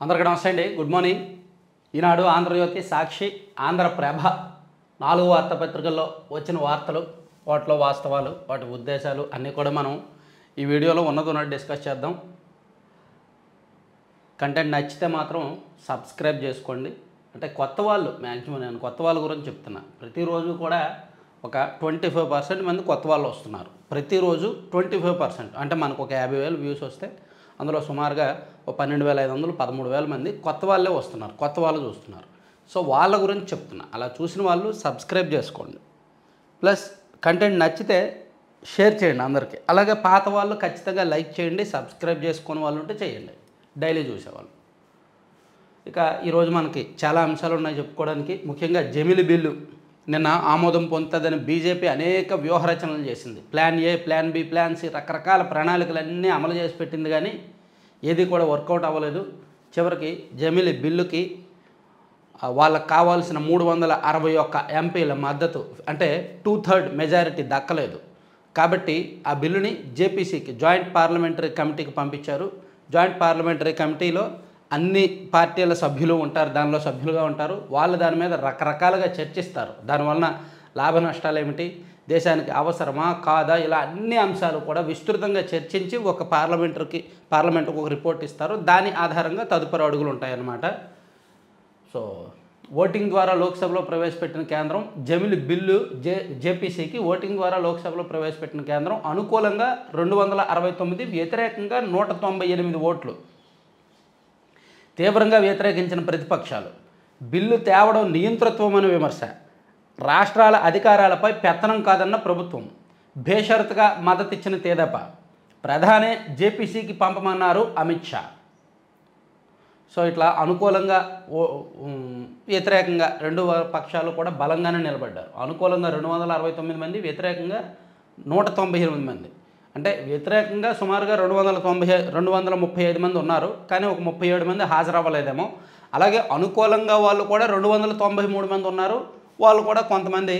అందరికీ నమస్తే అండి. Good morning. ఈనాడు, ఆంధ్రజ్యోతి, సాక్షి, ఆంధ్రప్రభ 4 వార్తాపత్రికల్లో వచ్చిన వార్తలు, వాటిలో వాస్తవాలు, వాటి ఉద్దేశాలు అన్నీ కూడా మనం ఈ వీడియోలో ఉన్నది డిస్కస్ చేద్దాం. కంటెంట్ నచ్చితే మాత్రం సబ్స్క్రైబ్ చేసుకోండి. అంటే కొత్త వాళ్ళు, మ్యాక్సిమం నేను కొత్త వాళ్ళ గురించి చెప్తున్నా. ప్రతిరోజు కూడా ఒక 25% మంది కొత్త వాళ్ళు వస్తున్నారు. ప్రతిరోజు 25%, అంటే మనకు ఒక 50,000 వ్యూస్ వస్తే అందులో సుమారుగా ఒక 12,500, 13,000 మంది కొత్త వాళ్ళే వస్తున్నారు, కొత్త వాళ్ళు చూస్తున్నారు. సో వాళ్ళ గురించి చెప్తున్నా. అలా చూసిన వాళ్ళు సబ్స్క్రైబ్ చేసుకోండి. ప్లస్ కంటెంట్ నచ్చితే షేర్ చేయండి అందరికీ. అలాగే పాత వాళ్ళు ఖచ్చితంగా లైక్ చేయండి. సబ్స్క్రైబ్ చేసుకునే వాళ్ళు ఉంటే చేయండి, డైలీ చూసేవాళ్ళు. ఇక ఈరోజు మనకి చాలా అంశాలు ఉన్నాయి చెప్పుకోవడానికి. ముఖ్యంగా జమిలి బిల్లు నిన్న ఆమోదం పొందుతుందని బీజేపీ అనేక వ్యూహరచనలు చేసింది. Plan A, plan B, plan C, రకరకాల ప్రణాళికలన్నీ అమలు చేసి పెట్టింది, కానీ ఏది కూడా వర్కౌట్ అవ్వలేదు. చివరికి జమిలి బిల్లుకి వాళ్ళకు కావాల్సిన 361 ఎంపీల మద్దతు, అంటే 2/3 మెజారిటీ దక్కలేదు. కాబట్టి ఆ బిల్లుని జేపీసీకి, జాయింట్ పార్లమెంటరీ కమిటీకి పంపించారు. జాయింట్ పార్లమెంటరీ కమిటీలో అన్ని పార్టీల సభ్యులు ఉంటారు, దానిలో సభ్యులుగా ఉంటారు. వాళ్ళు దాని మీద రకరకాలుగా చర్చిస్తారు. దానివలన లాభ నష్టాలు ఏమిటి, దేశానికి అవసరమా కాదా, ఇలా అన్ని అంశాలు కూడా విస్తృతంగా చర్చించి ఒక పార్లమెంటుకు ఒక రిపోర్ట్ ఇస్తారు. దాని ఆధారంగా తదుపరి అడుగులు ఉంటాయన్నమాట. సో ఓటింగ్ ద్వారా లోక్సభలో ప్రవేశపెట్టిన కేంద్రం జమిలి బిల్లు, జేపీసీకి ఓటింగ్ ద్వారా లోక్సభలో ప్రవేశపెట్టిన కేంద్రం అనుకూలంగా 269, వ్యతిరేకంగా 198 ఓట్లు. తీవ్రంగా వ్యతిరేకించిన ప్రతిపక్షాలు. బిల్లు తేవడం నియంతృత్వం అని విమర్శ. రాష్ట్రాల అధికారాలపై పెత్తనం కాదన్న ప్రభుత్వం. బేషరతుగా మద్దతిచ్చిన తెదేపా. ప్రధానే జేపీసీకి పంపమన్నారు అమిత్ షా. సో ఇట్లా అనుకూలంగా, వ్యతిరేకంగా రెండు పక్షాలు కూడా బలంగానే నిలబడ్డారు. అనుకూలంగా 269 మంది, వ్యతిరేకంగా 198 మంది. అంటే వ్యతిరేకంగా సుమారుగా 235 మంది ఉన్నారు, కానీ ఒక 37 మంది హాజరవ్వలేదేమో. అలాగే అనుకూలంగా వాళ్ళు కూడా 293 మంది ఉన్నారు, వాళ్ళు కూడా కొంతమంది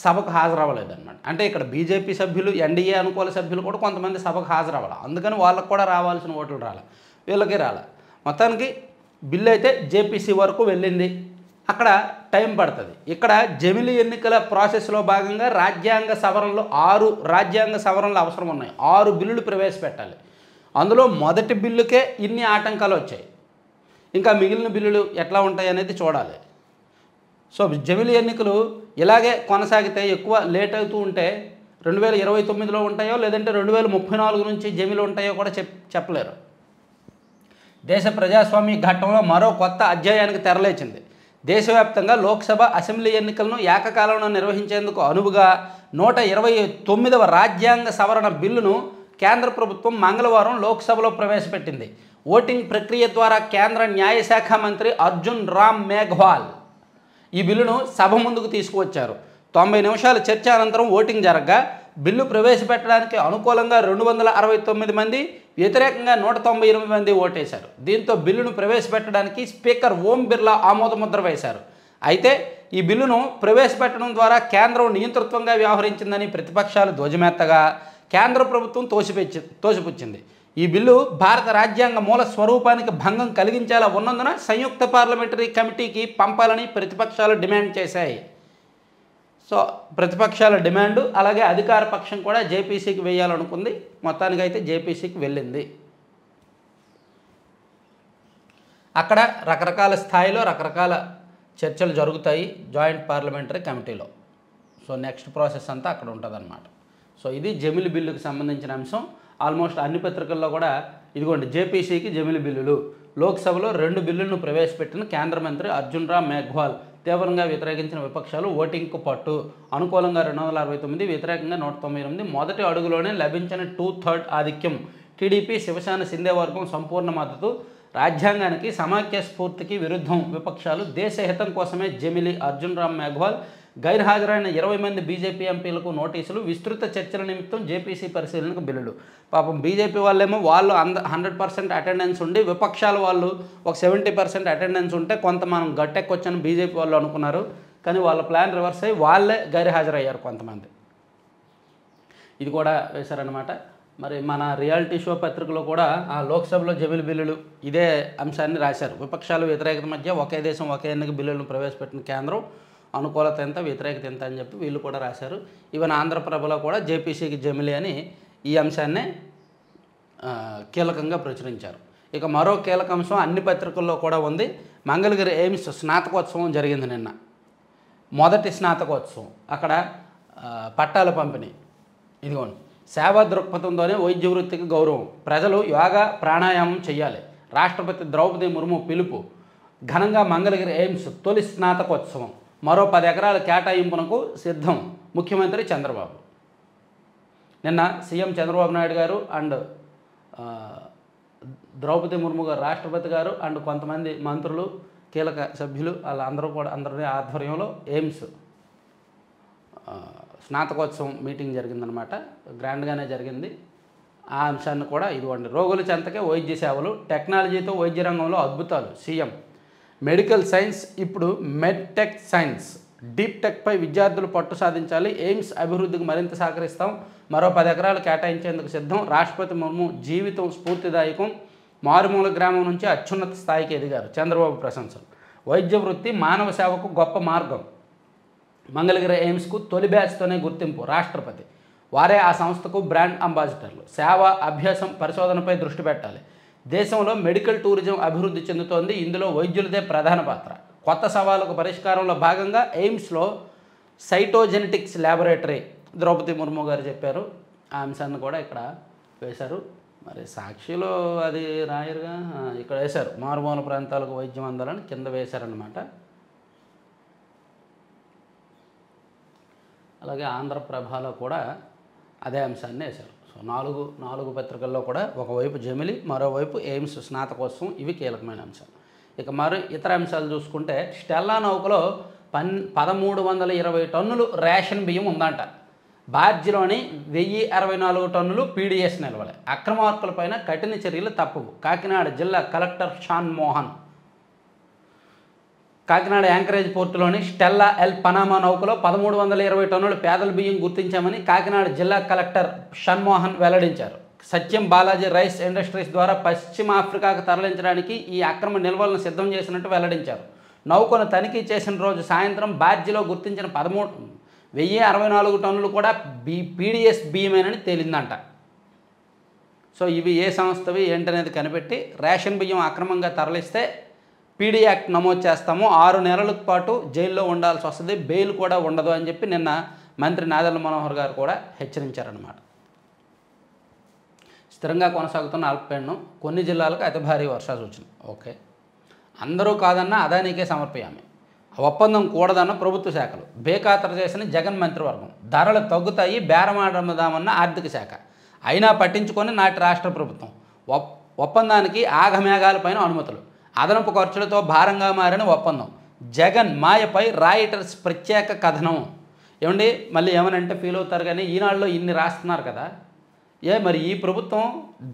సభకు హాజరవ్వలేదన్నమాట. అంటే ఇక్కడ బీజేపీ సభ్యులు, ఎన్డీఏ అనుకూల సభ్యులు కూడా కొంతమంది సభకు హాజరవ్వాలి. అందుకని వాళ్ళకు కూడా రావాల్సిన ఓట్లు రాలే, వీళ్ళకి రాలే. మొత్తానికి బిల్లు అయితే జేపీసీ వరకు వెళ్ళింది. అక్కడ టైం పడుతుంది. ఇక్కడ జమిలి ఎన్నికల ప్రాసెస్లో భాగంగా రాజ్యాంగ సవరణలు 6 రాజ్యాంగ సవరణలు అవసరం ఉన్నాయి. 6 బిల్లులు ప్రవేశపెట్టాలి. అందులో మొదటి బిల్లుకే ఇన్ని ఆటంకాలు వచ్చాయి. ఇంకా మిగిలిన బిల్లులు ఎట్లా ఉంటాయి అనేది చూడాలి. సో జమిలి ఎన్నికలు ఇలాగే కొనసాగితే, ఎక్కువ లేట్ అవుతూ ఉంటే 2029లో ఉంటాయో లేదంటే 2034 నుంచి జమిలి ఉంటాయో కూడా చెప్పలేరు. దేశ ప్రజాస్వామ్య ఘట్టంలో మరో కొత్త అధ్యాయానికి తెరలేచింది. దేశవ్యాప్తంగా లోక్సభ, అసెంబ్లీ ఎన్నికలను ఏకకాలంలో నిర్వహించేందుకు అనువుగా 129వ రాజ్యాంగ సవరణ బిల్లును కేంద్ర ప్రభుత్వం మంగళవారం లోక్సభలో ప్రవేశపెట్టింది. ఓటింగ్ ప్రక్రియ ద్వారా కేంద్ర న్యాయశాఖ మంత్రి అర్జున్ రామ్ మేఘ్వాల్ ఈ బిల్లును సభ ముందుకు తీసుకువచ్చారు. 90 నిమిషాల చర్చ అనంతరం ఓటింగ్ జరగగా బిల్లు ప్రవేశపెట్టడానికి అనుకూలంగా 269 మంది, వ్యతిరేకంగా 198 మంది ఓటేశారు. దీంతో బిల్లును ప్రవేశపెట్టడానికి స్పీకర్ ఓం బిర్లా ఆమోదముద్ర వేశారు. అయితే ఈ బిల్లును ప్రవేశపెట్టడం ద్వారా కేంద్రం నియంతృత్వంగా వ్యవహరించిందని ప్రతిపక్షాలు ధ్వజమెత్తగా కేంద్ర ప్రభుత్వం తోసిపుచ్చింది. ఈ బిల్లు భారత రాజ్యాంగ మూల స్వరూపానికి భంగం కలిగించేలా ఉన్నందున సంయుక్త పార్లమెంటరీ కమిటీకి పంపాలని ప్రతిపక్షాలు డిమాండ్ చేశాయి. సో ప్రతిపక్షాల డిమాండు, అలాగే అధికార పక్షం కూడా జేపీసీకి వేయాలనుకుంది. మొత్తానికైతే జేపీసీకి వెళ్ళింది. అక్కడ రకరకాల స్థాయిలో రకరకాల చర్చలు జరుగుతాయి జాయింట్ పార్లమెంటరీ కమిటీలో. సో నెక్స్ట్ ప్రాసెస్ అంతా అక్కడ ఉంటుందన్నమాట. సో ఇది జమిలి బిల్లుకి సంబంధించిన అంశం. ఆల్మోస్ట్ అన్ని పత్రికల్లో కూడా ఇదిగోండి, జేపీసీకి జమిలి బిల్లులు. లోక్సభలో 2 బిల్లులను ప్రవేశపెట్టిన కేంద్ర మంత్రి అర్జున్ రామ్ మేఘ్వాల్. తీవ్రంగా వ్యతిరేకించిన విపక్షాలు ఓటింగ్కు పట్టు. అనుకూలంగా 269, వ్యతిరేకంగా 198. మొదటి అడుగులోనే లభించిన 2/3 ఆధిక్యం. టీడీపీ, శివసేన, సింధే వర్గం సంపూర్ణ మద్దతు. రాజ్యాంగానికి, సమాఖ్య స్ఫూర్తికి విరుద్ధం విపక్షాలు. దేశ హితం కోసమే జమిలి. అర్జున్ రామ్ మేఘ్వాల్. గైర్హాజరైన 20 మంది బీజేపీ ఎంపీలకు నోటీసులు. విస్తృత చర్చల నిమిత్తం జేపీసీ పరిశీలనకు బిల్లులు. పాపం బీజేపీ వాళ్ళేమో వాళ్ళు 100% అటెండెన్స్ ఉండి, విపక్షాల వాళ్ళు ఒక 70% అటెండెన్స్ ఉంటే కొంత మనం గట్టెక్కొచ్చని బీజేపీ వాళ్ళు అనుకున్నారు. కానీ వాళ్ళ ప్లాన్ రివర్స్ అయ్యి వాళ్ళే గైర్హాజరయ్యారు కొంతమంది. ఇది కూడా వేశారనమాట. మరి మన రియాలిటీ షో పత్రికలో కూడా ఆ లోక్సభలో జమిలి బిల్లులు ఇదే అంశాన్ని రాశారు. విపక్షాలు వ్యతిరేకత మధ్య ఒకే దేశం ఒకే ఎన్నిక బిల్లులను ప్రవేశపెట్టిన కేంద్రం అనుకూలత ఎంత వ్యతిరేకత ఎంత అని చెప్పి వీళ్ళు కూడా రాశారు. ఈవెన్ ఆంధ్రప్రభలో కూడా జేపీసీకి జమిలి అని ఈ అంశాన్ని కీలకంగా ప్రచురించారు. ఇక మరో కీలక అంశం అన్ని పత్రికల్లో కూడా ఉంది. మంగళగిరి ఎయిమ్స్ స్నాతకోత్సవం జరిగింది నిన్న. మొదటి స్నాతకోత్సవం అక్కడ పట్టాల పంపిణీ. ఇదిగోండి, సేవా దృక్పథంతోనే వైద్య వృత్తికి గౌరవం, ప్రజలు యోగా ప్రాణాయామం చేయాలి, రాష్ట్రపతి ద్రౌపది ముర్ము పిలుపు, ఘనంగా మంగళగిరి ఎయిమ్స్ తొలి స్నాతకోత్సవం, మరో 10 ఎకరాల కేటాయింపునకు సిద్ధం ముఖ్యమంత్రి చంద్రబాబు. నిన్న సీఎం చంద్రబాబు నాయుడు గారు అండ్ ద్రౌపది ముర్ము గారు రాష్ట్రపతి గారు అండ్ కొంతమంది మంత్రులు కీలక సభ్యులు వాళ్ళందరూ కూడా అందరి ఆధ్వర్యంలో ఎయిమ్స్ స్నాతకోత్సవం మీటింగ్ జరిగిందనమాట. గ్రాండ్గానే జరిగింది. ఆ అంశాన్ని కూడా ఇదిగోండి, రోగుల చెంతకే వైద్య సేవలు, టెక్నాలజీతో వైద్య రంగంలో అద్భుతాలు, సీఎం మెడికల్ సైన్స్ ఇప్పుడు మెడ్టెక్ సైన్స్, డీప్ టెక్పై విద్యార్థులు పట్టు సాధించాలి, ఎయిమ్స్ అభివృద్ధికి మరింత సహకరిస్తాం, మరో 10 ఎకరాలు కేటాయించేందుకు సిద్ధం, రాష్ట్రపతి ముర్ము జీవితం స్ఫూర్తిదాయకం, మారుమూల గ్రామం నుంచి అత్యున్నత స్థాయికి ఎదిగారు, చంద్రబాబు ప్రశంసలు, వైద్య వృత్తి మానవ సేవకు గొప్ప మార్గం, మంగళగిరి ఎయిమ్స్కు తొలి బ్యాచ్తోనే గుర్తింపు, రాష్ట్రపతి వారే ఆ సంస్థకు బ్రాండ్ అంబాసిడర్లు, సేవ అభ్యాసం పరిశోధనపై దృష్టి పెట్టాలి, దేశంలో మెడికల్ టూరిజం అభివృద్ధి చెందుతోంది, ఇందులో వైద్యులదే ప్రధాన పాత్ర, కొత్త సవాళ్ళకు పరిష్కారంలో భాగంగా ఎయిమ్స్లో సైటోజెనెటిక్స్ ల్యాబొరేటరీ ద్రౌపది ముర్ము గారు చెప్పారు. ఆ అంశాన్ని కూడా ఇక్కడ వేశారు. మరి సాక్షిలో అది రాయరుగా ఇక్కడ వేశారు, మారుమూల ప్రాంతాలకు వైద్యం అందాలని కింద వేశారనమాట. అలాగే ఆంధ్రప్రభలో కూడా అదే అంశాన్ని వేశారు. సో నాలుగు పత్రికల్లో కూడా ఒకవైపు జమిలి, మరోవైపు ఎయిమ్స్ స్నాతకోత్సవం, ఇవి కీలకమైన అంశాలు. ఇక మరి ఇతర అంశాలు చూసుకుంటే స్టెల్లా నౌకలో 1320 టన్నులు రేషన్ బియ్యం ఉందంట. బార్జిలోని 1064 టన్నులు పీడీఎస్ నిల్వలే. అక్రమార్కులపైన కఠిన చర్యలు తప్పవు. కాకినాడ జిల్లా కలెక్టర్ షాన్ మోహన్. కాకినాడ యాంకరేజ్ పోర్టులోని స్టెల్లా ఎల్ పనామా నౌకలో 1320 టన్నుల పేదల బియ్యం గుర్తించామని కాకినాడ జిల్లా కలెక్టర్ షణ్మోహన్ వెల్లడించారు. సత్యం బాలాజీ రైస్ ఇండస్ట్రీస్ ద్వారా పశ్చిమ ఆఫ్రికాకు తరలించడానికి ఈ అక్రమ నిల్వలను సిద్ధం చేసినట్టు వెల్లడించారు. నౌకను తనిఖీ చేసిన రోజు సాయంత్రం బార్జిలో గుర్తించిన 1064 టన్నులు కూడా పీడీఎస్ బియ్యమేనని తేలిందంట. సో ఇవి ఏ సంస్థవి ఏంటనేది కనిపెట్టి రేషన్ బియ్యం అక్రమంగా తరలిస్తే పీడీ యాక్ట్ నమోదు చేస్తాము, 6 నెలల పాటు జైల్లో ఉండాల్సి వస్తుంది, బెయిల్ కూడా ఉండదు అని చెప్పి నిన్న మంత్రి నాదెళ్ల మనోహర్ గారు కూడా హెచ్చరించారన్నమాట. స్థిరంగా కొనసాగుతున్న అల్పపీడనం, కొన్ని జిల్లాలకు అతి భారీ వర్ష సూచన. ఓకే, అందరూ కాదన్నా అదానికే సమర్పయామి, ఒప్పందం కూడదన్న ప్రభుత్వ శాఖలు, బేఖాతరు చేసిన జగన్ మంత్రివర్గం, ధరలు తగ్గుతాయి బేరమాడదామన్న ఆర్థిక శాఖ, అయినా పట్టించుకొని నాటి రాష్ట్ర ప్రభుత్వం, ఒప్పందానికి ఆగమేఘాలపైన అనుమతులు, అదనపు ఖర్చులతో భారంగా మారిన ఒప్పందం, జగన్ మాయపై రాయిటర్స్ ప్రత్యేక కథనం. ఏమండి మళ్ళీ ఏమనంటే ఫీల్ అవుతారు కానీ ఈనాడులో ఇన్ని రాస్తున్నారు కదా, మరి ఈ ప్రభుత్వం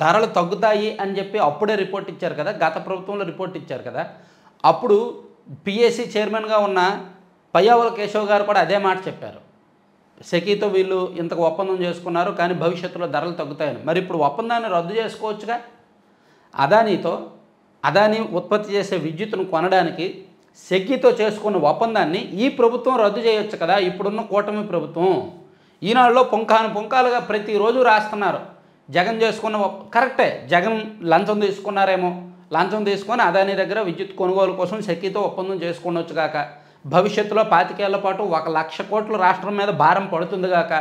ధరలు తగ్గుతాయి అని చెప్పి అప్పుడే రిపోర్ట్ ఇచ్చారు కదా, గత ప్రభుత్వంలో రిపోర్ట్ ఇచ్చారు కదా, అప్పుడు పిఎస్సి చైర్మన్గా ఉన్న పయ్యావుల కేశవ్ గారు కూడా అదే మాట చెప్పారు. సెకీతో వీళ్ళు ఇంతకు ఒప్పందం చేసుకున్నారు కానీ భవిష్యత్తులో ధరలు తగ్గుతాయని. మరి ఇప్పుడు ఒప్పందాన్ని రద్దు చేసుకోవచ్చుగా. అదానీ ఉత్పత్తి చేసే విద్యుత్తును కొనడానికి సెకీతో చేసుకున్న ఒప్పందాన్ని ఈ ప్రభుత్వం రద్దు చేయొచ్చు కదా, ఇప్పుడున్న కూటమి ప్రభుత్వం. ఈనాడులో పుంకాలుగా ప్రతిరోజు రాస్తున్నారు జగన్ చేసుకున్న కరెక్టే, జగన్ లంచం తీసుకున్నారేమో, లంచం తీసుకొని అదానీ దగ్గర విద్యుత్ కొనుగోలు కోసం సెకీతో ఒప్పందం చేసుకునొచ్చు కాక, భవిష్యత్తులో 25 ఏళ్ల పాటు 1,00,000 కోట్లు రాష్ట్రం మీద భారం పడుతుంది కాక,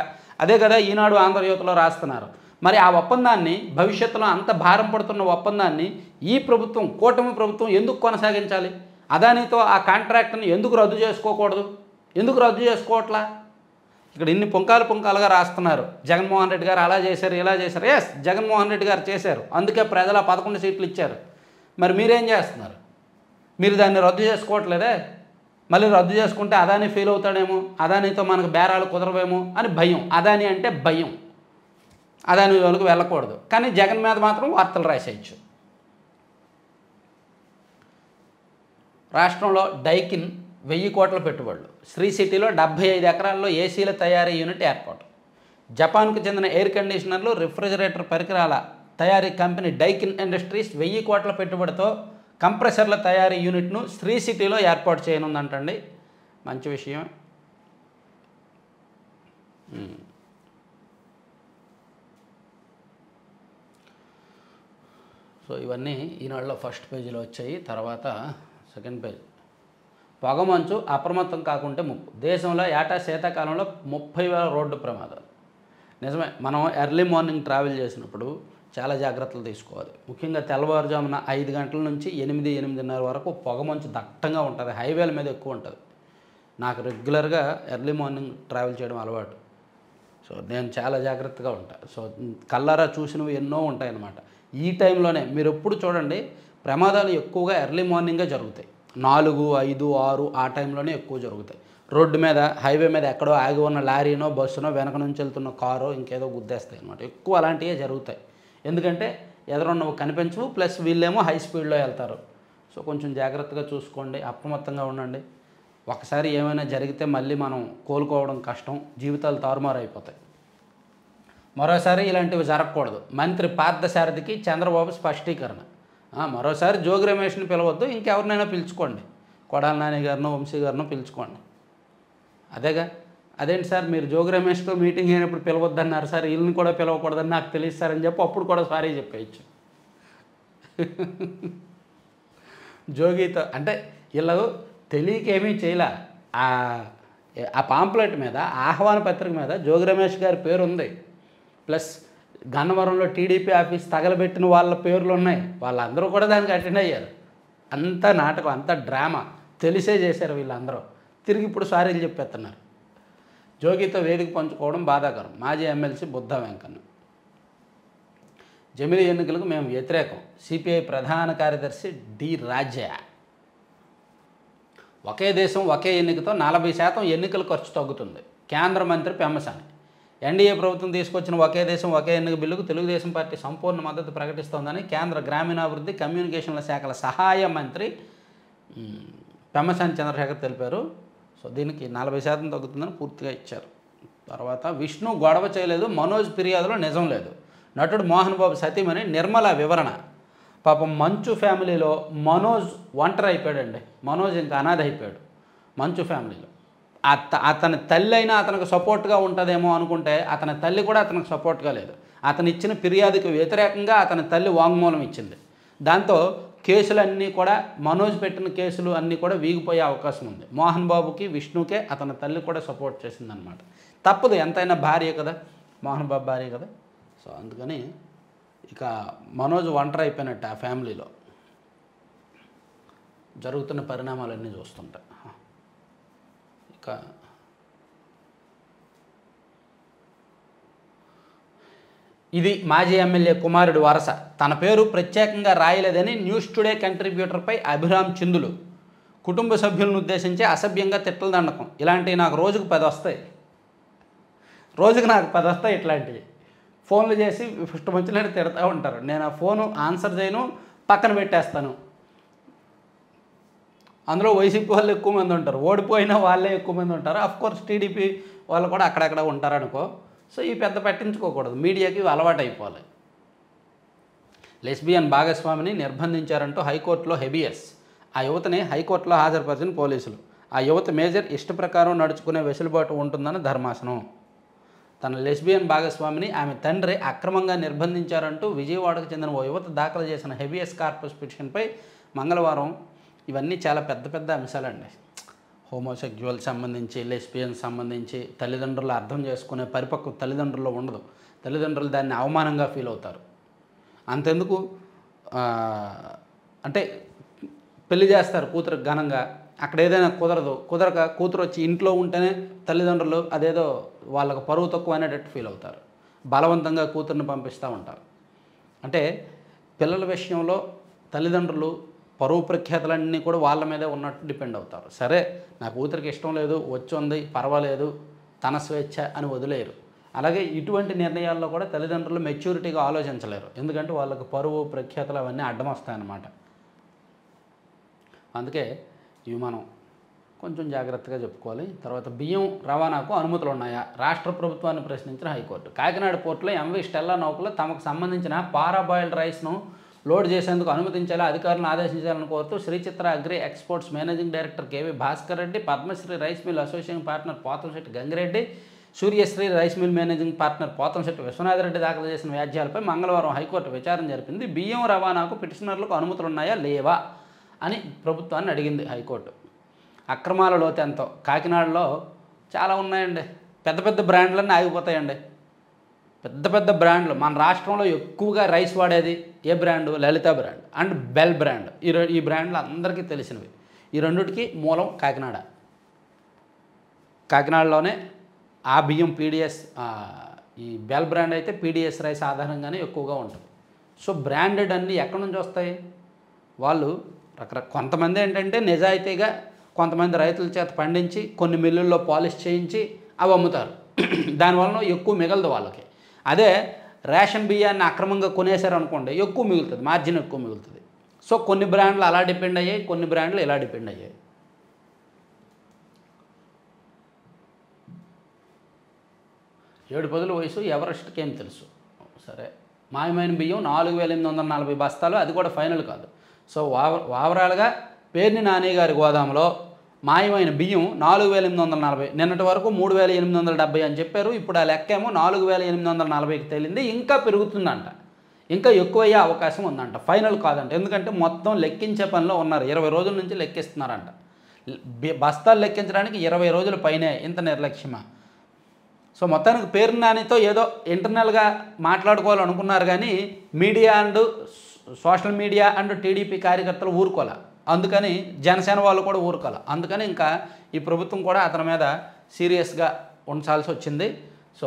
అదే కదా ఈనాడు ఆంధ్రజ్యోతిలో రాస్తున్నారు. మరి ఆ ఒప్పందాన్ని, భవిష్యత్తులో అంత భారం పడుతున్న ఒప్పందాన్ని ఈ ప్రభుత్వం, కూటమి ప్రభుత్వం ఎందుకు కొనసాగించాలి? అదానీతో ఆ కాంట్రాక్ట్ని ఎందుకు రద్దు చేసుకోకూడదు? ఎందుకు రద్దు చేసుకోవట్లా? ఇక్కడ ఇన్ని పుంకాలుగా రాస్తున్నారు. జగన్మోహన్ రెడ్డి గారు అలా చేశారు, ఇలా చేశారు. ఎస్, జగన్మోహన్ రెడ్డి గారు చేశారు, అందుకే ప్రజలు 11 సీట్లు ఇచ్చారు. మరి మీరేం చేస్తున్నారు? మీరు దాన్ని రద్దు చేసుకోవట్లేదే. మళ్ళీ రద్దు చేసుకుంటే అదానీ ఫీల్ అవుతాడేమో, అదానీతో మనకు బేరాలు కుదరవేమో అని భయం. అదానీ అంటే భయం, అదానీ వాళ్ళకి వెళ్ళకూడదు. కానీ జగన్ మీద మాత్రం వార్తలు రాసేయచ్చు. రాష్ట్రంలో డైకిన్ 1000 కోట్ల పెట్టుబడులు, శ్రీ సిటీలో 75 ఎకరాల్లో ఏసీల తయారీ యూనిట్ ఏర్పాటు, జపాన్కు చెందిన ఎయిర్ కండిషనర్లు, రిఫ్రిజిరేటర్ పరికరాల తయారీ కంపెనీ డైకిన్ ఇండస్ట్రీస్ 1000 కోట్ల పెట్టుబడితో కంప్రెసర్ల తయారీ యూనిట్ను శ్రీ సిటీలో ఏర్పాటు చేయనుందంటండి. మంచి విషయం. సో ఇవన్నీ ఈనాడులో ఫస్ట్ పేజీలో వచ్చాయి. తర్వాత సెకండ్ పేజ్. పొగమంచు అప్రమత్తం కాకుంటే ముప్పు. దేశంలో ఏటా శీతాకాలంలో 30,000 రోడ్డు ప్రమాదాలు. నిజమే. మనం ఎర్లీ మార్నింగ్ ట్రావెల్ చేసినప్పుడు చాలా జాగ్రత్తలు తీసుకోవాలి. ముఖ్యంగా తెల్లవారుజామున 5 గంటల నుంచి 8, 8:30 వరకు పొగమంచు దట్టంగా ఉంటుంది. హైవేల మీద ఎక్కువ ఉంటుంది. నాకు రెగ్యులర్గా ఎర్లీ మార్నింగ్ ట్రావెల్ చేయడం అలవాటు. సో నేను చాలా జాగ్రత్తగా ఉంటాను. సో కళ్ళారా చూసినవి ఎన్నో ఉంటాయన్నమాట. ఈ టైంలోనే మీరు ఎప్పుడు చూడండి, ప్రమాదాలు ఎక్కువగా ఎర్లీ మార్నింగే జరుగుతాయి. 4, 5, 6 ఆ టైంలోనే ఎక్కువ జరుగుతాయి. రోడ్డు మీద, హైవే మీద ఎక్కడో ఆగి ఉన్న లారీనో, బస్సునో, వెనక నుంచి వెళ్తున్న కారో ఇంకేదో గుద్దేస్తాయి అన్నమాట. ఎక్కువ అలాంటివే జరుగుతాయి. ఎందుకంటే ఎదురున్నవి కనిపించవు, ప్లస్ వీళ్ళేమో హై స్పీడ్లో వెళ్తారు. సో కొంచెం జాగ్రత్తగా చూసుకోండి, అప్రమత్తంగా ఉండండి. ఒకసారి ఏమైనా జరిగితే మళ్ళీ మనం కోలుకోవడం కష్టం, జీవితాలు తారుమారైపోతాయి. మరోసారి ఇలాంటివి జరగకూడదు. మంత్రి పార్థసారథికి చంద్రబాబు స్పష్టీకరణ. మరోసారి జోగి రమేష్ని పిలవద్దు, ఇంకెవరినైనా పిలుచుకోండి. కొడాలి నాని గారినో, వంశీ గారినో పిలుచుకోండి. అదేగా. అదేంటి సార్ మీరు జోగి రమేష్తో మీటింగ్ అయినప్పుడు పిలవద్దన్నారు సార్, వీళ్ళని కూడా పిలవకూడదని నాకు తెలియదు సార్ అని చెప్పి అప్పుడు కూడా సారీ చెప్పేయచ్చు. జోగితో అంటే వీళ్ళు తెలియకేమీ చేయలే. ఆ పాంప్లెట్ మీద, ఆహ్వాన పత్రిక మీద జోగి రమేష్ గారి పేరు ఉంది. ప్లస్ గన్నవరంలో టీడీపీ ఆఫీస్ తగలబెట్టిన వాళ్ళ పేర్లు ఉన్నాయి. వాళ్ళందరూ కూడా దానికి అటెండ్ అయ్యారు. అంతా నాటకం, అంతా డ్రామా, తెలిసే చేశారు వీళ్ళందరూ. తిరిగి ఇప్పుడు సారీలు చెప్పేస్తున్నారు. జోగితో వేదిక పంచుకోవడం బాధాకరం. మాజీ ఎమ్మెల్సీ బుద్ధ వెంకన్న. జమిలి ఎన్నికలకు మేము వ్యతిరేకం. సిపిఐ ప్రధాన కార్యదర్శి డి రాజా. ఒకే దేశం ఒకే ఎన్నికతో 40% ఎన్నికల ఖర్చు తగ్గుతుంది. కేంద్ర మంత్రి పెమ్మసాని. ఎన్డీఏ ప్రభుత్వం తీసుకొచ్చిన ఒకే దేశం ఒకే ఎన్నిక బిల్లుకు తెలుగుదేశం పార్టీ సంపూర్ణ మద్దతు ప్రకటిస్తోందని కేంద్ర గ్రామీణాభివృద్ధి, కమ్యూనికేషన్ల శాఖల సహాయ మంత్రి పెమ్మసాని చంద్రశేఖర్ తెలిపారు. సో దీనికి 40% తగ్గుతుందని పూర్తిగా ఇచ్చారు. తర్వాత విష్ణు గొడవ చేయలేదు, మనోజ్ ఫిర్యాదులో నిజం లేదు. నటుడు మోహన్ బాబు సతీమణి నిర్మల వివరణ. పాపం మంచు ఫ్యామిలీలో మనోజ్ ఒంటరి అయిపోయాడండి. మనోజ్ ఇంకా అనాథ అయిపోయాడు మంచు ఫ్యామిలీలో. అతని తల్లి అయినా అతనికి సపోర్ట్గా ఉంటుందేమో అనుకుంటే అతని తల్లి కూడా అతనికి సపోర్ట్గా లేదు. అతను ఇచ్చిన ఫిర్యాదుకు వ్యతిరేకంగా అతని తల్లి వాంగ్మూలం ఇచ్చింది. దాంతో కేసులన్నీ కూడా, మనోజ్ పెట్టిన కేసులు అన్నీ కూడా వీగిపోయే అవకాశం ఉంది. మోహన్ బాబుకి, విష్ణుకే అతని తల్లి కూడా సపోర్ట్ చేసిందనమాట. తప్పదు, ఎంతైనా భార్య కదా, మోహన్ బాబు భార్య కదా. సో అందుకని ఇక మనోజ్ ఒంటరి అయిపోయినట్టు ఆ ఫ్యామిలీలో. జరుగుతున్న పరిణామాలన్నీ చూస్తుంటాయి. ఇక ఇది మాజీ ఎమ్మెల్యే కుమారుడి వరస. తన పేరు ప్రత్యేకంగా రాయలేదని న్యూస్ టుడే కంట్రిబ్యూటర్పై అభిరామ్ చిందులు. కుటుంబ సభ్యులను ఉద్దేశించి అసభ్యంగా తిట్టల దండకం. ఇలాంటివి నాకు రోజుకు 10 వస్తాయి. రోజుకు నాకు 10 వస్తాయి ఇట్లాంటివి. ఫోన్లు చేసి ఫస్ట్ మంచిగా తిడతా ఉంటారు. నేను ఆ ఫోను ఆన్సర్ చేయను, పక్కన పెట్టేస్తాను. అందులో వైసీపీ వాళ్ళు ఎక్కువ మంది ఉంటారు, ఓడిపోయినా వాళ్ళే ఎక్కువ మంది ఉంటారు. అఫ్కోర్స్ టీడీపీ వాళ్ళు కూడా అక్కడక్కడ ఉంటారనుకో. సో ఈ పెద్ద పట్టించుకోకూడదు, మీడియాకి అలవాటు అయిపోవాలి. లెస్బియన్ భాగస్వామిని నిర్బంధించారంటూ హైకోర్టులో హెబియస్. ఆ యువతని హైకోర్టులో హాజరుపరిచిన పోలీసులు. ఆ యువత మేజర్ ఇష్ట ప్రకారం నడుచుకునే వెసులుబాటు ఉంటుందని ధర్మాసనం. తన లెస్బియన్ భాగస్వామిని ఆమె తండ్రి అక్రమంగా నిర్బంధించారంటూ విజయవాడకు చెందిన ఓ యువత దాఖలు చేసిన హెబియస్ కార్పస్ పిటిషన్పై మంగళవారం. ఇవన్నీ చాలా పెద్ద పెద్ద అంశాలండి. హోమోసెక్జువల్ సంబంధించి, లెస్బియన్ సంబంధించి తల్లిదండ్రులు అర్థం చేసుకునే పరిపక్వ తల్లిదండ్రుల్లో ఉండదు. తల్లిదండ్రులు దాన్ని అవమానంగా ఫీల్ అవుతారు. అంతెందుకు అంటే పెళ్లి చేస్తారు కూతురు ఘనంగా, అక్కడ ఏదైనా కుదరక కూతురు వచ్చి ఇంట్లో ఉంటేనే తల్లిదండ్రులు అదేదో వాళ్ళకు పరువు తక్కువ అనేటట్టు ఫీల్ అవుతారు. బలవంతంగా కూతుర్ని పంపిస్తూ ఉంటారు. అంటే పిల్లల విషయంలో తల్లిదండ్రులు పరువు ప్రఖ్యాతలన్నీ కూడా వాళ్ళ మీదే ఉన్నట్టు డిపెండ్ అవుతారు. సరే నా కూతురికి ఇష్టం లేదు, వచ్చి పర్వాలేదు, తన స్వేచ్ఛ అని వదిలేరు. అలాగే ఇటువంటి నిర్ణయాల్లో కూడా తల్లిదండ్రులు మెచ్యూరిటీగా ఆలోచించలేరు. ఎందుకంటే వాళ్ళకు పరువు ప్రఖ్యాతలు అవన్నీ అడ్డం వస్తాయన్నమాట. అందుకే ఇవి మనం కొంచెం జాగ్రత్తగా చెప్పుకోవాలి. తర్వాత బియ్యం రవాణాకు అనుమతులు ఉన్నాయా? రాష్ట్ర ప్రభుత్వాన్ని ప్రశ్నించిన హైకోర్టు. కాకినాడ పోర్టులో ఎంవి స్టెల్లా నౌకలో తమకు సంబంధించిన పారాబాయిల్డ్ రైస్ను లోడ్ చేసేందుకు అనుమతించేలా అధికారులను ఆదేశించాలని కోరుతూ Srichitra agri exports managing director KV Bhaskar Reddy, Padmashri rice mill association partner Pothamsetti Gangireddy, Suryasri rice mill managing partner Pothamsetti Viswanathareddy దాఖలు చేసిన వ్యాజ్యాలపై మంగళవారం హైకోర్టు విచారణ జరిపింది. బియ్యం రవాణాకు పిటిషనర్లకు అనుమతులు ఉన్నాయా లేవా అని ప్రభుత్వాన్ని అడిగింది హైకోర్టు. అక్రమాల లోతు ఎంతో. కాకినాడలో చాలా ఉన్నాయండి. పెద్ద పెద్ద బ్రాండ్లన్నీ ఆగిపోతాయండి. పెద్ద పెద్ద బ్రాండ్లు మన రాష్ట్రంలో ఎక్కువగా రైస్ వాడేది ఏ brand? Lalitha brand and bell brand. ఈ బ్రాండ్లు అందరికీ తెలిసినవి. ఈ రెండిటికి మూలం కాకినాడ. కాకినాడలోనే ఆ బియ్యం పీడిఎస్, ఈ బెల్ బ్రాండ్ అయితే పీడిఎస్ రైస్ ఆధారంగానే ఎక్కువగా ఉంటుంది. సో బ్రాండెడ్ అన్నీ ఎక్కడి నుంచి వస్తాయి? వాళ్ళు కొంతమంది ఏంటంటే నిజాయితీగా కొంతమంది రైతుల చేత పండించి కొన్ని మిల్లుల్లో పాలిష్ చేయించి అవి అమ్ముతారు. దానివలన ఎక్కువ మిగలదు వాళ్ళకి. అదే రేషన్ బియ్యాన్ని అక్రమంగా కొనేశారు అనుకోండి, ఎక్కువ మిగులుతుంది, మార్జిన్ ఎక్కువ మిగులుతుంది. సో కొన్ని బ్రాండ్లు అలా డిపెండ్ అయ్యాయి, కొన్ని బ్రాండ్లు ఇలా డిపెండ్ అయ్యాయి. ఏడు పదుల వయసు ఎవరెస్ట్కి ఏం తెలుసు? సరే, మాయమైన బియ్యం 4840 బస్తాలు, అది కూడా ఫైనల్ కాదు. సో ఓవరాల్గా పేర్ని నాని గారి గోదాంలో మాయమైన బియ్యం 4840, నిన్నటి వరకు 3870 అని చెప్పారు. ఇప్పుడు ఆ లెక్కేమో 4840కి తేలింది. ఇంకా పెరుగుతుందంట, ఇంకా ఎక్కువయ్యే అవకాశం ఉందంట. ఫైనల్ కాదంట, ఎందుకంటే మొత్తం లెక్కించే పనిలో ఉన్నారు. 20 రోజుల నుంచి లెక్కిస్తున్నారంట. బస్తాలు లెక్కించడానికి 20 రోజుల పైనే. ఇంత నిర్లక్ష్యమా? సో మొత్తానికి పేర్ని నానితో ఏదో ఇంటర్నల్గా మాట్లాడుకోవాలనుకున్నారు, కానీ media and social media and TDP కార్యకర్తలు ఊరుకోలే. అందుకని జనసేన వాళ్ళు కూడా ఊరుకోలే. అందుకని ఇంకా ఈ ప్రభుత్వం కూడా అతని మీద సీరియస్గా ఉంచాల్సి వచ్చింది. సో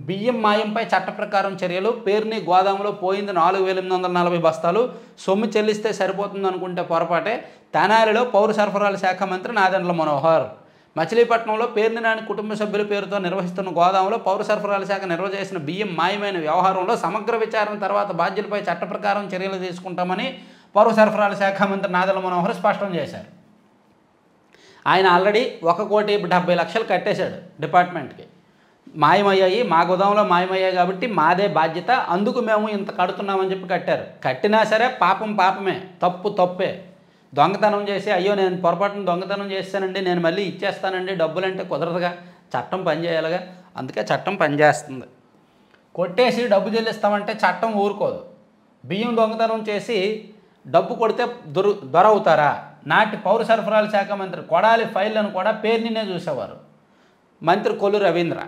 బియ్యం మాయంపై చట్ట ప్రకారం చర్యలు. పేరుని గోదాములో పోయింది 4840 బస్తాలు. సొమ్ము చెల్లిస్తే సరిపోతుంది అనుకుంటే పొరపాటే. తెనాలిలో పౌర సరఫరాల శాఖ మంత్రి నాదెండ్ల మనోహర్. మచిలీపట్నంలో పేర్ని నాని కుటుంబ సభ్యుల పేరుతో నిర్వహిస్తున్న గోదాములో పౌర సరఫరాల శాఖ చేసిన బియ్యం మాయమైన వ్యవహారంలో సమగ్ర విచారణ తర్వాత బాధ్యులపై చట్ట ప్రకారం చర్యలు తీసుకుంటామని పౌర సరఫరాల శాఖ మంత్రి నాదెండ్ల మనోహర్ స్పష్టం చేశారు. ఆయన ఆల్రెడీ 1,70,00,000 కట్టేశాడు డిపార్ట్మెంట్కి. మాయమయ్యాయి, మా గోదాంలో మాయమయ్యాయి కాబట్టి మాదే బాధ్యత, అందుకు మేము ఇంత కడుతున్నామని చెప్పి కట్టారు. కట్టినా సరే పాపం పాపమే, తప్పు తప్పే. దొంగతనం చేసి అయ్యో నేను పొరపాటున దొంగతనం చేస్తానండి, నేను మళ్ళీ ఇచ్చేస్తానండి డబ్బులంటే కుదరదుగా, చట్టం పనిచేయాలిగా. అందుకే చట్టం పనిచేస్తుంది. కొట్టేసి డబ్బు చెల్లిస్తామంటే చట్టం ఊరుకోదు. బియ్యం దొంగతనం చేసి డబ్బు కొడితే దొరవుతారా? నాటి పౌర సరఫరాల శాఖ మంత్రి కొడాలి ఫైళ్లను కూడా పేర్నినే చూసేవారు మంత్రి కొల్లు రవీంద్ర.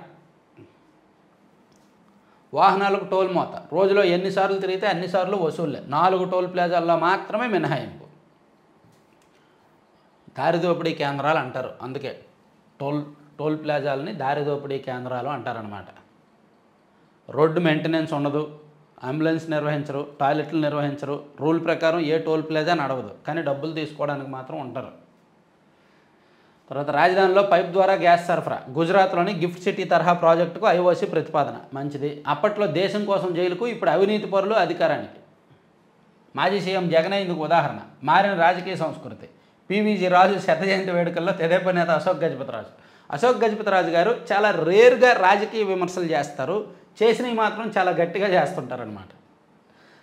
వాహనాలకు టోల్ మోత రోజులో ఎన్నిసార్లు తిరిగితే అన్నిసార్లు వసూళ్లే. 4 టోల్ ప్లాజాల్లో మాత్రమే మినహాయింపు. దారిదోపిడీ కేంద్రాలు అంటారు, అందుకే టోల్ ప్లాజాలని దారిదోపిడీ కేంద్రాలు అంటారనమాట. రోడ్డు మెయింటెనెన్స్ ఉండదు, అంబులెన్స్ నిర్వహించరు, టాయిలెట్లు నిర్వహించరు, రూల్ ప్రకారం ఏ టోల్ ప్లాజా నడవదు, కానీ డబ్బులు తీసుకోవడానికి మాత్రం ఉంటారు. తర్వాత రాజధానిలో పైప్ ద్వారా గ్యాస్ సరఫరా. గుజరాత్లోని గిఫ్ట్ సిటీ తరహా ప్రాజెక్టుకు ఐఓసీ ప్రతిపాదన. మంచిది. అప్పట్లో దేశం కోసం జైలుకు, ఇప్పుడు అవినీతి పరులు అధికారానికి. మాజీ సీఎం జగనే ఇందుకు ఉదాహరణ. మారిన రాజకీయ సంస్కృతి. పివిజి రాజు శత జయంతి వేడుకల్లో తెదేపా నేత అశోక్ గజపతిరాజు గారు చాలా రేర్గా రాజకీయ విమర్శలు చేస్తారు, చేసినవి మాత్రం చాలా గట్టిగా చేస్తుంటారనమాట.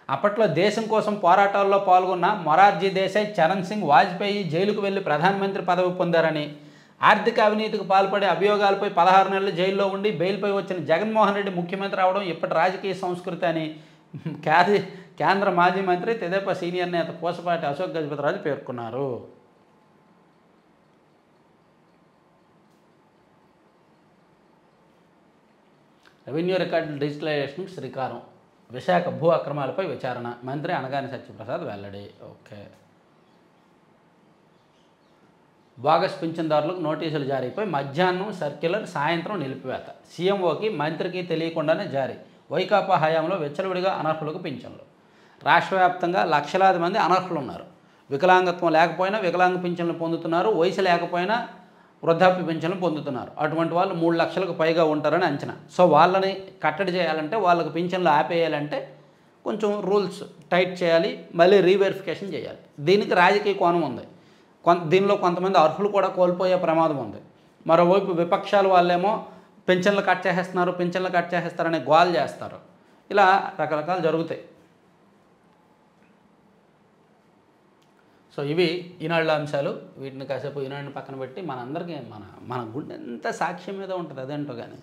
అప్పట్లో దేశం కోసం పోరాటాల్లో పాల్గొన్న మొరార్జీ దేశాయ్, చరణ్ సింగ్, వాజ్పేయి జైలుకు వెళ్లి ప్రధానమంత్రి పదవి పొందారని, ఆర్థిక అవినీతికి పాల్పడే అభియోగాలపై 16 నెలలు జైల్లో ఉండి బెయిల్పై వచ్చిన జగన్మోహన్ రెడ్డి ముఖ్యమంత్రి అవడం ఇప్పటి రాజకీయ సంస్కృతి అని కేంద్ర మాజీ మంత్రి తెదేపా సీనియర్ నేత పూసపాటి అశోక్ గజపతిరాజు పేర్కొన్నారు. రెవెన్యూ రికార్డుల డిజిటలైజేషన్కి శ్రీకారం. విశాఖ భూ అక్రమాలపై విచారణ. మంత్రి అనగాని సత్యప్రసాద్ వెల్లడి. ఓకే. బోగస్ పింఛన్దారులకు నోటీసులు జారీపై మధ్యాహ్నం సర్క్యులర్, సాయంత్రం నిలిపివేత. సీఎంఓకి మంత్రికి తెలియకుండానే జారీ. వైకాపా హయాంలో విచ్చలవిడిగా అనర్హులకు పింఛన్లు. రాష్ట్ర వ్యాప్తంగా లక్షలాది మంది అనర్హులు ఉన్నారు. వికలాంగత్వం లేకపోయినా వికలాంగ పింఛన్లు పొందుతున్నారు, వయసు లేకపోయినా వృద్ధాప్య పింఛన్లు పొందుతున్నారు. అటువంటి వాళ్ళు 3 లక్షలకు పైగా ఉంటారని అంచనా. సో వాళ్ళని కట్టడి చేయాలంటే, వాళ్ళకి పింఛన్లు ఆపేయాలంటే కొంచెం రూల్స్ టైట్ చేయాలి, మళ్ళీ రీవెరిఫికేషన్ చేయాలి. దీనికి రాజకీయ కోణం ఉంది. దీనిలో కొంతమంది అర్హులు కూడా కోల్పోయే ప్రమాదం ఉంది. మరోవైపు విపక్షాలు వాళ్ళేమో పింఛన్లు కట్ చేసేస్తున్నారు, పింఛన్లు కట్ చేసేస్తారని గోల్ చేస్తారు. ఇలా రకరకాలు జరుగుతాయి. సో ఇవి ఈనాడుల అంశాలు. వీటిని కాసేపు ఈనాడుని పక్కన పెట్టి మనందరికీ మన గుండె ఎంత సాక్షి మీద ఉంటుంది. అదేంటో కానీ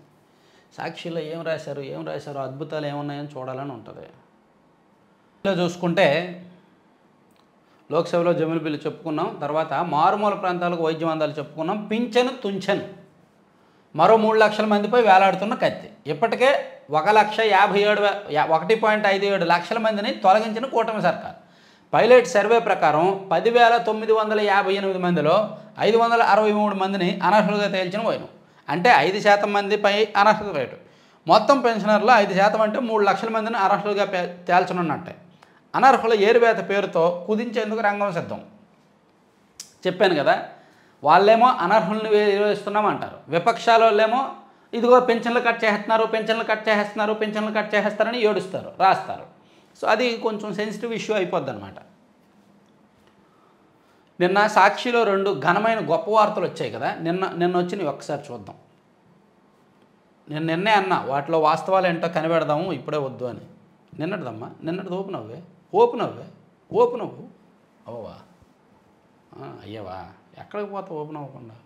సాక్షిలో ఏం రాశారు అద్భుతాలు ఏమున్నాయని చూడాలని ఉంటుంది. ఇలా చూసుకుంటే లోక్సభలో జమిలి బిల్లు చెప్పుకున్నాం. తర్వాత మారుమూల ప్రాంతాలకు వైద్యం అందాలు చెప్పుకున్నాం. పింఛను తుంఛను మరో 3 లక్షల మందిపై వేలాడుతున్న కత్తి. ఇప్పటికే 1,57 లక్షల మందిని తొలగించిన కూటమి సర్కార్. పైలట్ సర్వే ప్రకారం 10,958 మందిలో 563 మందిని అనర్హులుగా తేల్చిన వైనం. అంటే 5% మందిపై అనర్హత రేటు. మొత్తం పెన్షనర్లు 5% అంటే 3 లక్షల మందిని అనర్హులుగా తేల్చనున్నట్టే. అనర్హుల ఏరువేత పేరుతో కుదించేందుకు రంగం సిద్ధం. చెప్పాను కదా, వాళ్ళేమో అనర్హుల్ని వేస్తున్నామంటారు. విపక్షాల వాళ్ళేమో ఇదిగో పెన్షన్లు కట్ చేస్తారని ఏడుస్తారు, రాస్తారు. సో అది కొంచెం సెన్సిటివ్ ఇష్యూ అయిపోద్ది అనమాట. నిన్న సాక్షిలో 2 ఘనమైన గొప్ప వార్తలు వచ్చాయి కదా. నిన్న వచ్చినవి ఒక్కసారి చూద్దాం. నేను నిన్నే అన్నా వాటిలో వాస్తవాలు ఏంటో కనిపెడదాము, ఇప్పుడే వద్దు అని. నిన్నటిది ఓపెన్ అవ్వు అవ్వవా అయ్యవా, ఎక్కడికి పోతా ఓపెన్ అవ్వకుండా.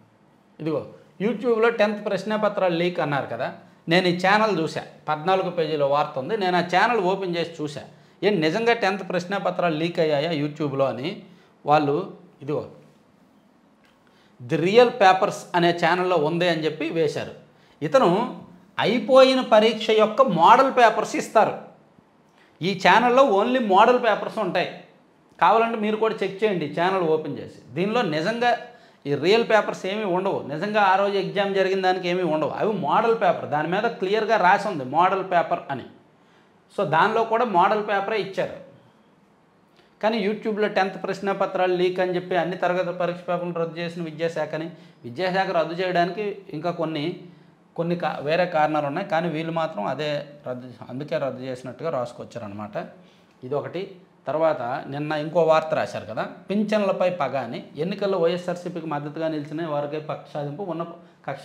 ఇదిగో యూట్యూబ్లో 10th ప్రశ్నపత్రాలు లీక్ అన్నారు కదా. నేను ఈ ఛానల్ చూసా, 14 పేజీలో వార్త ఉంది. నేను ఆ ఛానల్ ఓపెన్ చేసి చూసా, ఏం నిజంగా 10th ప్రశ్నపత్రాలు లీక్ అయ్యాయా యూట్యూబ్లో అని. వాళ్ళు ఇదిగో ది రియల్ పేపర్స్ అనే ఛానల్లో ఉంది అని చెప్పి వేశారు. ఇతను అయిపోయిన పరీక్ష యొక్క మోడల్ పేపర్స్ ఇస్తారు. ఈ ఛానల్లో ఓన్లీ మోడల్ పేపర్స్ ఉంటాయి. కావాలంటే మీరు కూడా చెక్ చేయండి ఛానల్ ఓపెన్ చేసి. దీనిలో నిజంగా ఈ రియల్ పేపర్స్ ఏమీ ఉండవు. నిజంగా ఆ రోజు ఎగ్జామ్ జరిగిన దానికి ఏమీ ఉండవు. అవి మోడల్ పేపర్, దాని మీద క్లియర్గా రాసి ఉంది మోడల్ పేపర్ అని. సో దానిలో కూడా మోడల్ పేపరే ఇచ్చారు. కానీ యూట్యూబ్లో 10th ప్రశ్నపత్రాలు లీక్ అని చెప్పి అన్ని తరగతి పరీక్ష పేపర్లు రద్దు చేసిన విద్యాశాఖ రద్దు చేయడానికి ఇంకా కొన్ని వేరే కారణాలు ఉన్నాయి. కానీ వీళ్ళు మాత్రం అందుకే రద్దు చేసినట్టుగా రాసుకొచ్చారనమాట. ఇదొకటి. తర్వాత నిన్న ఇంకో వార్త రాశారు కదా, పింఛన్లపై పగ అని. ఎన్నికల్లో వైఎస్ఆర్సీపీకి మద్దతుగా నిలిచిన వారికి కక్ష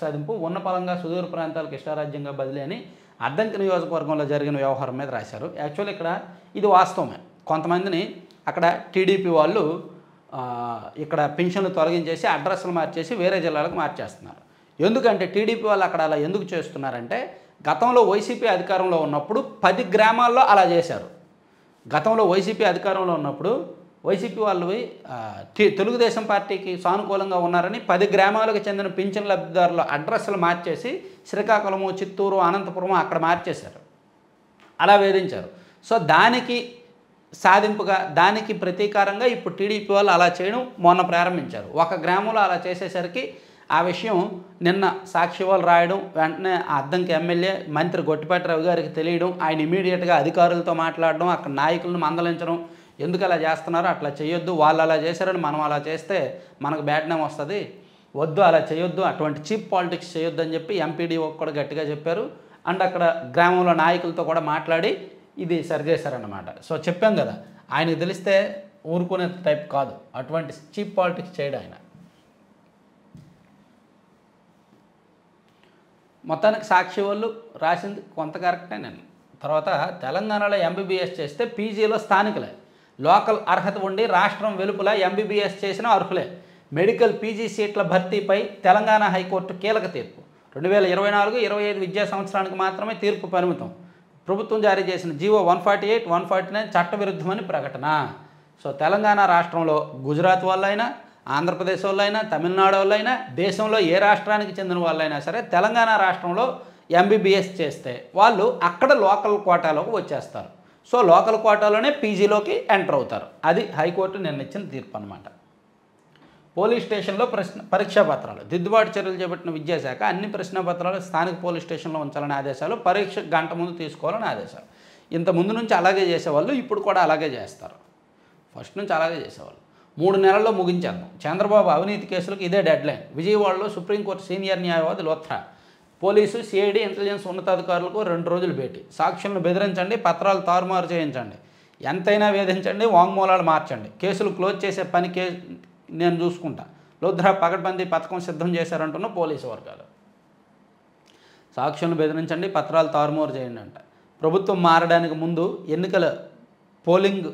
సాధింపు ఉన్న పలంగా సుదూర ప్రాంతాలకు ఇష్టారాజ్యంగా బదిలీ అని అద్దంకి నియోజకవర్గంలో జరిగిన వ్యవహారం మీద రాశారు. యాక్చువల్లీ ఇక్కడ ఇది వాస్తవమే. కొంతమందిని అక్కడ టీడీపీ వాళ్ళు ఇక్కడ పెన్షన్లు తొలగించేసి అడ్రస్లు మార్చేసి వేరే జిల్లాలకు మార్చేస్తున్నారు. ఎందుకంటే టీడీపీ వాళ్ళు అక్కడ అలా ఎందుకు చేస్తున్నారంటే, గతంలో వైసీపీ అధికారంలో ఉన్నప్పుడు 10 గ్రామాల్లో అలా చేశారు. గతంలో వైసీపీ అధికారంలో ఉన్నప్పుడు వైసీపీ వాళ్ళు తెలుగుదేశం పార్టీకి సానుకూలంగా ఉన్నారని 10 గ్రామాలకు చెందిన పింఛన్ లబ్ధిదారుల అడ్రస్లు మార్చేసి శ్రీకాకుళము, చిత్తూరు, అనంతపురం అక్కడ మార్చేశారు. అలా వేధించారు. సో దానికి సాధింపుగా, దానికి ప్రతీకారంగా ఇప్పుడు టీడీపీ వాళ్ళు అలా చేయడం మొన్న ప్రారంభించారు. ఒక గ్రామంలో అలా చేసేసరికి ఆ విషయం నిన్న సాక్షి వాళ్ళు రాయడం, వెంటనే ఆ అద్దంకి ఎమ్మెల్యే మంత్రి గొట్టిపాటి రవి గారికి తెలియడం, ఆయన ఇమీడియట్గా అధికారులతో మాట్లాడడం, అక్కడ నాయకులను మందలించడం, ఎందుకు అలా చేస్తున్నారు, అట్లా చేయొద్దు, వాళ్ళు అలా చేశారని మనం అలా చేస్తే మనకు బ్యాడ్ నేమ్ వస్తుంది, వద్దు అలా చేయొద్దు, అటువంటి చీప్ పాలిటిక్స్ చేయొద్దు అని చెప్పి ఎంపీడీఓ కూడా గట్టిగా చెప్పారు. అండ్ అక్కడ గ్రామంలో నాయకులతో కూడా మాట్లాడి ఇది సరిచేశారన్నమాట. సో చెప్పాం కదా, ఆయనకు తెలిస్తే ఊరుకునే టైప్ కాదు, అటువంటి చీప్ పాలిటిక్స్ చేయడం ఆయన. మొత్తానికి సాక్షి వాళ్ళు రాసింది కొంత కరెక్టే. నేను తర్వాత తెలంగాణలో ఎంబీబీఎస్ చేస్తే పీజీలో స్థానికులే, లోకల్ అర్హత ఉండి రాష్ట్రం వెలుపల ఎంబీబీఎస్ చేసిన అర్హులే. మెడికల్ పీజీ సీట్ల భర్తీపై తెలంగాణ హైకోర్టు కీలక తీర్పు. 2024-25 విద్యా సంవత్సరానికి మాత్రమే తీర్పు పరిమితం. ప్రభుత్వం జారీ చేసిన జీవో 148, 149 చట్టవిరుద్ధమని ప్రకటన. సో తెలంగాణ రాష్ట్రంలో గుజరాత్ వాళ్ళైనా, ఆంధ్రప్రదేశ్ వాళ్ళైనా, తమిళనాడు వాళ్ళైనా, దేశంలో ఏ రాష్ట్రానికి చెందిన వాళ్ళైనా సరే తెలంగాణ రాష్ట్రంలో ఎంబీబీఎస్ చేస్తే వాళ్ళు అక్కడ లోకల్ కోటాలోకి వచ్చేస్తారు. సో లోకల్ కోటాలోనే పీజీలోకి ఎంటర్ అవుతారు. అది హైకోర్టు నిర్ణయించిన తీర్పు అన్నమాట. పోలీస్ స్టేషన్లో పరీక్షా పత్రాలు దిద్దుబాటు చర్యలు చేపట్టిన విద్యాశాఖ అన్ని ప్రశ్నపత్రాలు స్థానిక పోలీస్ స్టేషన్లో ఉంచాలని ఆదేశాలు, పరీక్ష గంట ముందు తీసుకోవాలని ఆదేశాలు. ఇంత ముందు నుంచి అలాగే చేసేవాళ్ళు, ఇప్పుడు కూడా అలాగే చేస్తారు. ఫస్ట్ నుంచి అలాగే చేసేవాళ్ళు. 3 నెలల్లో ముగించేద్దాం. చంద్రబాబు అవినీతి కేసులకు ఇదే డెడ్లైన్. విజయవాడలో సుప్రీంకోర్టు సీనియర్ న్యాయవాది లోత్రా, పోలీసు, సిఐడి, ఇంటెలిజెన్స్ ఉన్నతాధికారులకు 2 రోజులు భేటీ. సాక్షులను బెదిరించండి, పత్రాలు తారుమారు చేయించండి, ఎంతైనా వేధించండి, వాంగ్మూలాలు మార్చండి, కేసులు క్లోజ్ చేసే నేను చూసుకుంటా. లుధ్రా పకడ్బందీ పథకం సిద్ధం చేశారంటున్న పోలీసు వర్గాలు. సాక్షులను బెదిరించండి, పత్రాలు తారుమారు చేయండి అంట. ప్రభుత్వం మారడానికి ముందు ఎన్నికల పోలింగ్